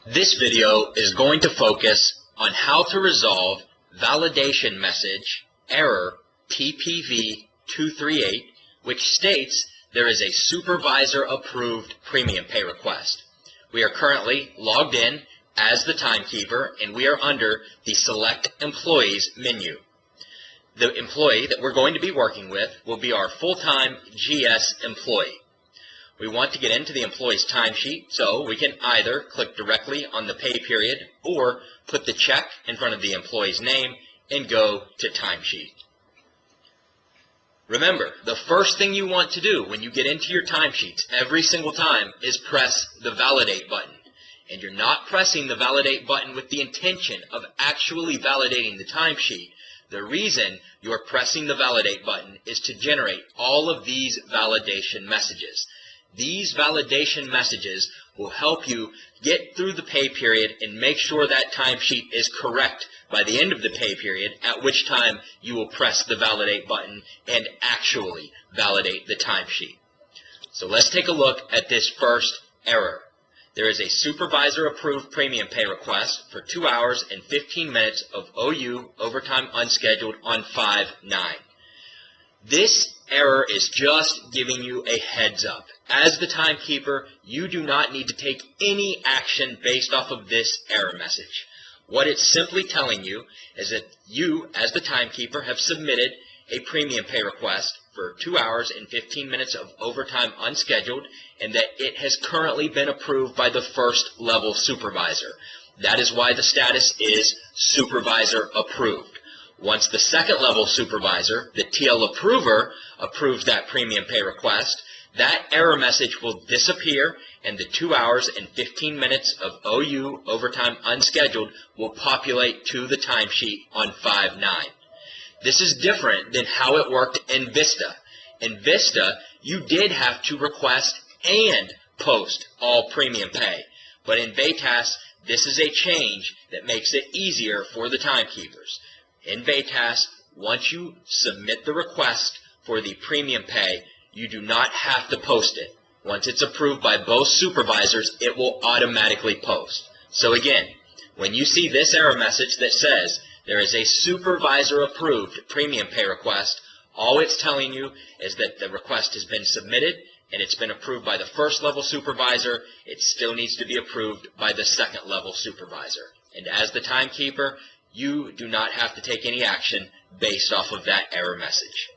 This video is going to focus on how to resolve validation message error PPV 238, which states there is a supervisor approved premium pay request. We are currently logged in as the timekeeper, and we are under the Select Employees menu. The employee that we're going to be working with will be our full-time GS employee. We want to get into the employee's timesheet, so we can either click directly on the pay period or put the check in front of the employee's name and go to timesheet. Remember, the first thing you want to do when you get into your timesheets every single time is press the validate button. And you're not pressing the validate button with the intention of actually validating the timesheet. The reason you're pressing the validate button is to generate all of these validation messages. These validation messages will help you get through the pay period and make sure that timesheet is correct by the end of the pay period, at which time you will press the validate button and actually validate the timesheet. So let's take a look at this first error. There is a supervisor-approved premium pay request for 2 hours and 15 minutes of OU overtime unscheduled on 5/9. This error is just giving you a heads up. As the timekeeper, you do not need to take any action based off of this error message. What it's simply telling you is that you, as the timekeeper, have submitted a premium pay request for 2 hours and 15 minutes of overtime unscheduled, and that it has currently been approved by the first level supervisor. That is why the status is supervisor approved. Once the second level supervisor, the TL approver, approves that premium pay request, that error message will disappear and the 2 hours and 15 minutes of OU overtime unscheduled will populate to the timesheet on 5/9. This is different than how it worked in Vista. In Vista, you did have to request and post all premium pay. But in VETAS, this is a change that makes it easier for the timekeepers. In VETAS, once you submit the request for the premium pay, you do not have to post it. Once it's approved by both supervisors, it will automatically post. So again, when you see this error message that says there is a supervisor-approved premium pay request, all it's telling you is that the request has been submitted and it's been approved by the first level supervisor. It still needs to be approved by the second level supervisor. And as the timekeeper, you do not have to take any action based off of that error message.